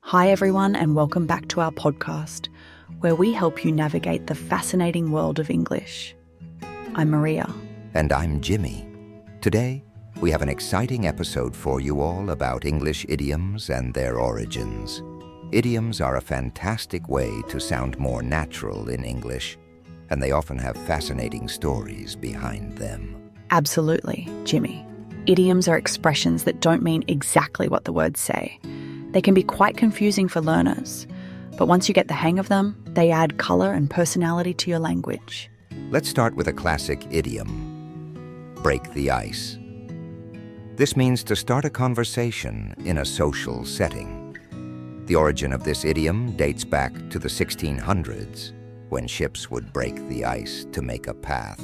Hi everyone, and welcome back to our podcast, where we help you navigate the fascinating world of English. I'm Maria. And I'm Jimmy. Today, we have an exciting episode for you all about English idioms and their origins. Idioms are a fantastic way to sound more natural in English, and they often have fascinating stories behind them. Absolutely, Jimmy. Idioms are expressions that don't mean exactly what the words say. They can be quite confusing for learners, but once you get the hang of them, they add colour and personality to your language. Let's start with a classic idiom: break the ice. This means to start a conversation in a social setting. The origin of this idiom dates back to the 1600s, when ships would break the ice to make a path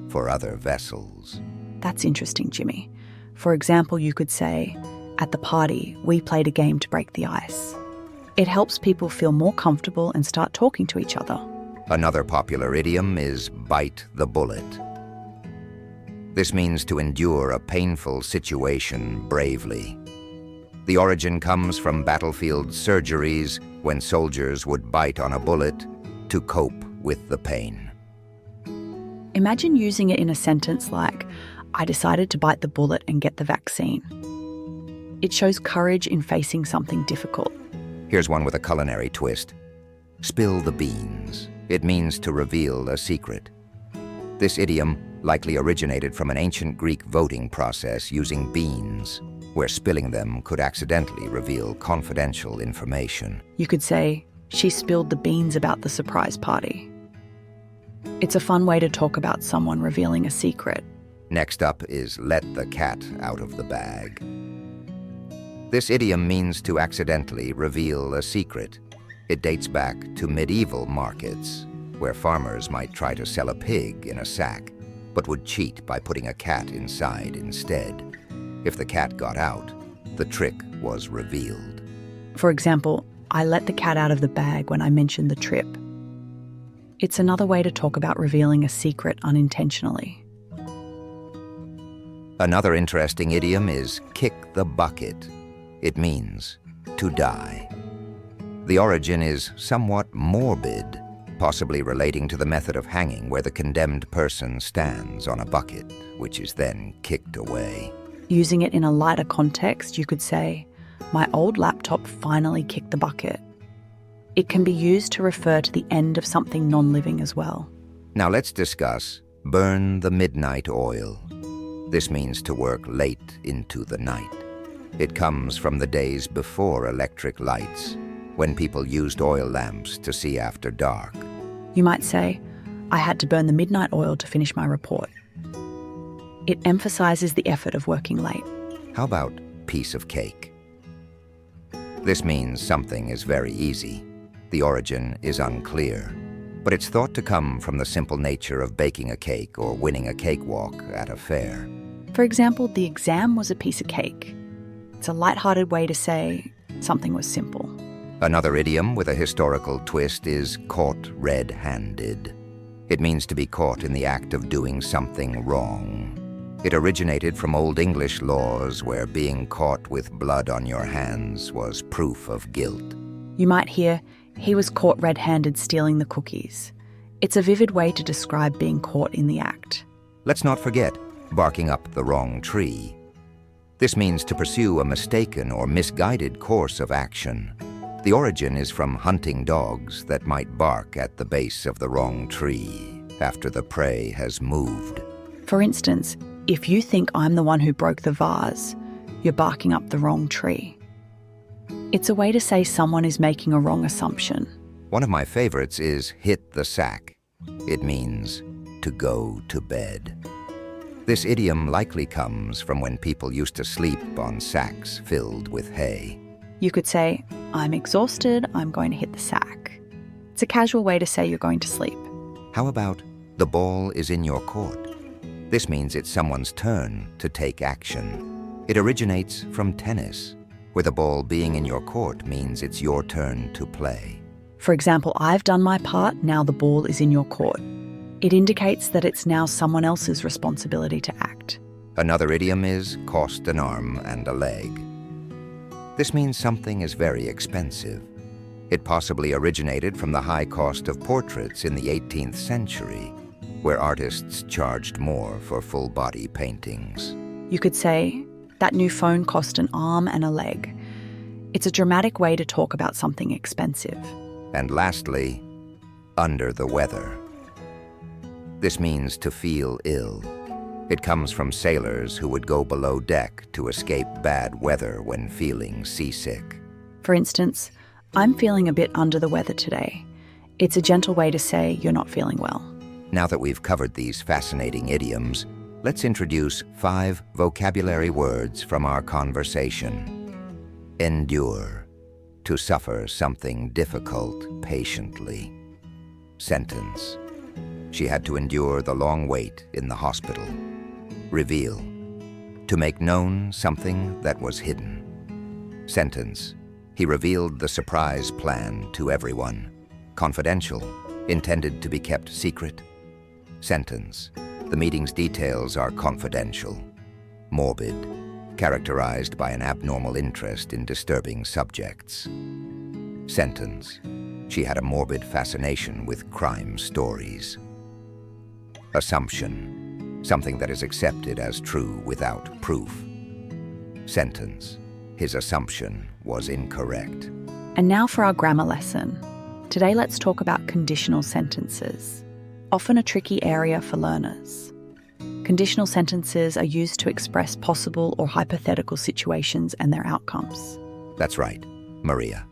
for other vessels. That's interesting, Jimmy. For example, you could say, "At the party, we played a game to break the ice." It helps people feel more comfortable and start talking to each other. Another popular idiom is bite the bullet. This means to endure a painful situation bravely. The origin comes from battlefield surgeries when soldiers would bite on a bullet to cope with the pain. Imagine using it in a sentence like, "I decided to bite the bullet and get the vaccine." It shows courage in facing something difficult. Here's one with a culinary twist. Spill the beans. It means to reveal a secret. This idiom likely originated from an ancient Greek voting process using beans, where spilling them could accidentally reveal confidential information. You could say, "She spilled the beans about the surprise party." It's a fun way to talk about someone revealing a secret. Next up is let the cat out of the bag. This idiom means to accidentally reveal a secret. It dates back to medieval markets, where farmers might try to sell a pig in a sack, but would cheat by putting a cat inside instead. If the cat got out, the trick was revealed. For example, "I let the cat out of the bag when I mentioned the trip." It's another way to talk about revealing a secret unintentionally. Another interesting idiom is kick the bucket. It means to die. The origin is somewhat morbid, possibly relating to the method of hanging where the condemned person stands on a bucket, which is then kicked away. Using it in a lighter context, you could say, "My old laptop finally kicked the bucket." It can be used to refer to the end of something non-living as well. Now let's discuss burn the midnight oil. This means to work late into the night. It comes from the days before electric lights, when people used oil lamps to see after dark. You might say, "I had to burn the midnight oil to finish my report." It emphasizes the effort of working late. How about piece of cake? This means something is very easy. The origin is unclear, but it's thought to come from the simple nature of baking a cake or winning a cakewalk at a fair. For example, the exam was a piece of cake. It's a lighthearted way to say something was simple. Another idiom with a historical twist is caught red-handed. It means to be caught in the act of doing something wrong. It originated from Old English laws where being caught with blood on your hands was proof of guilt. You might hear, "He was caught red-handed stealing the cookies." It's a vivid way to describe being caught in the act. Let's not forget barking up the wrong tree. This means to pursue a mistaken or misguided course of action. The origin is from hunting dogs that might bark at the base of the wrong tree after the prey has moved. For instance, if you think I'm the one who broke the vase, you're barking up the wrong tree. It's a way to say someone is making a wrong assumption. One of my favorites is hit the sack. It means to go to bed. This idiom likely comes from when people used to sleep on sacks filled with hay. You could say, "I'm exhausted, I'm going to hit the sack." It's a casual way to say you're going to sleep. How about the ball is in your court? This means it's someone's turn to take action. It originates from tennis, where the ball being in your court means it's your turn to play. For example, "I've done my part, now the ball is in your court." It indicates that it's now someone else's responsibility to act. Another idiom is cost an arm and a leg. This means something is very expensive. It possibly originated from the high cost of portraits in the 18th century, where artists charged more for full-body paintings. You could say, that new phone cost an arm and a leg. It's a dramatic way to talk about something expensive. And lastly, under the weather. This means to feel ill. It comes from sailors who would go below deck to escape bad weather when feeling seasick. For instance, I'm feeling a bit under the weather today. It's a gentle way to say you're not feeling well. Now that we've covered these fascinating idioms, let's introduce 5 vocabulary words from our conversation. Endure, to suffer something difficult patiently. Sentence, she had to endure the long wait in the hospital. Reveal, to make known something that was hidden. Sentence, he revealed the surprise plan to everyone. Confidential, intended to be kept secret. Sentence, the meeting's details are confidential. Morbid, characterized by an abnormal interest in disturbing subjects. Sentence, she had a morbid fascination with crime stories. Assumption, something that is accepted as true without proof. Sentence, his assumption was incorrect. And now for our grammar lesson. Today let's talk about conditional sentences, often a tricky area for learners. Conditional sentences are used to express possible or hypothetical situations and their outcomes. That's right, Maria.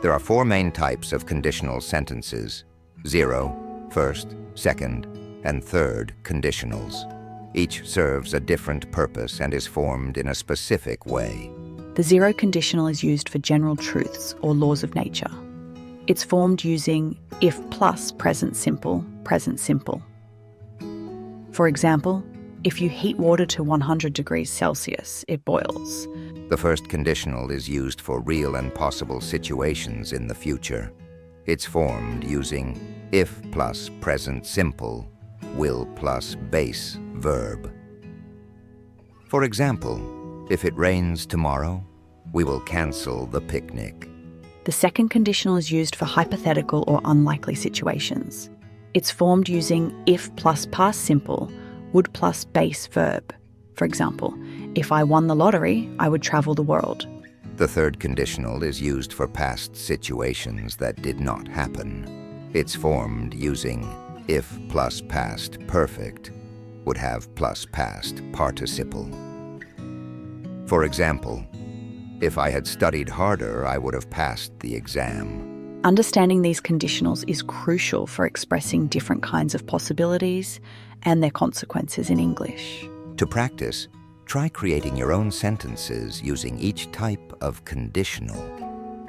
There are 4 main types of conditional sentences: 0, first, second, and third conditionals. Each serves a different purpose and is formed in a specific way. The 0 conditional is used for general truths or laws of nature. It's formed using if plus present simple, present simple. For example, if you heat water to 100 degrees Celsius, it boils. The first conditional is used for real and possible situations in the future. It's formed using if plus present simple, will plus base verb. For example, if it rains tomorrow, we will cancel the picnic. The second conditional is used for hypothetical or unlikely situations. It's formed using if plus past simple, would plus base verb. For example, if I won the lottery, I would travel the world. The third conditional is used for past situations that did not happen. It's formed using if plus past perfect, would have plus past participle. For example, if I had studied harder, I would have passed the exam. Understanding these conditionals is crucial for expressing different kinds of possibilities and their consequences in English. To practice, try creating your own sentences using each type of conditional.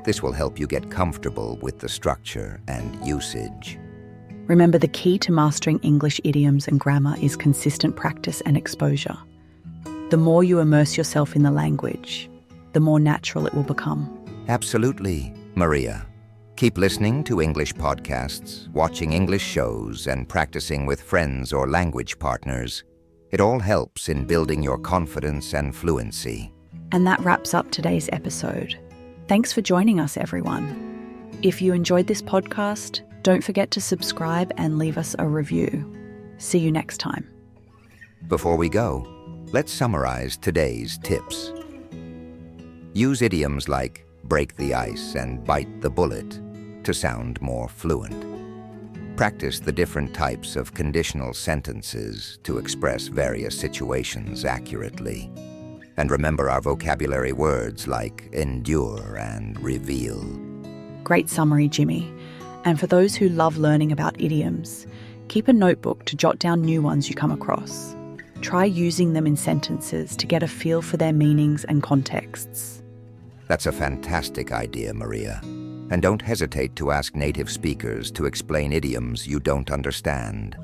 This will help you get comfortable with the structure and usage. Remember, the key to mastering English idioms and grammar is consistent practice and exposure. The more you immerse yourself in the language, the more natural it will become. Absolutely, Maria. Keep listening to English podcasts, watching English shows, and practicing with friends or language partners. It all helps in building your confidence and fluency. And that wraps up today's episode. Thanks for joining us, everyone. If you enjoyed this podcast, don't forget to subscribe and leave us a review. See you next time. Before we go, let's summarize today's tips. Use idioms like break the ice and bite the bullet to sound more fluent. Practice the different types of conditional sentences to express various situations accurately. And remember our vocabulary words like endure and reveal. Great summary, Jimmy. And for those who love learning about idioms, keep a notebook to jot down new ones you come across. Try using them in sentences to get a feel for their meanings and contexts. That's a fantastic idea, Maria. And don't hesitate to ask native speakers to explain idioms you don't understand.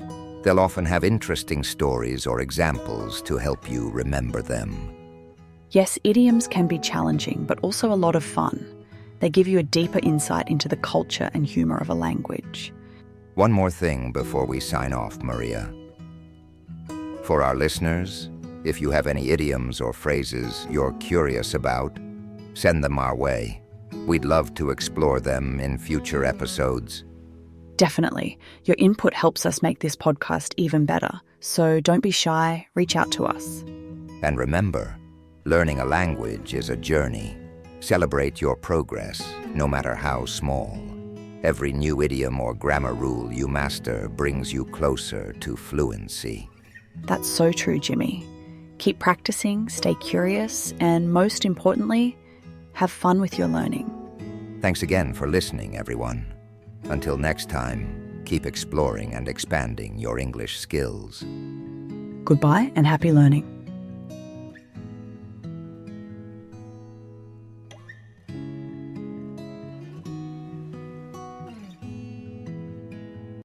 They'll often have interesting stories or examples to help you remember them. Yes, idioms can be challenging, but also a lot of fun. They give you a deeper insight into the culture and humor of a language. One more thing before we sign off, Maria. For our listeners, if you have any idioms or phrases you're curious about, Send them our way. We'd love to explore them in future episodes. Definitely. Your input helps us make this podcast even better. So don't be shy, reach out to us. And remember, learning a language is a journey. Celebrate your progress, no matter how small. Every new idiom or grammar rule you master brings you closer to fluency. That's so true, Jimmy. Keep practicing, stay curious, and most importantly, have fun with your learning. Thanks again for listening, everyone. Until next time, keep exploring and expanding your English skills. Goodbye and happy learning.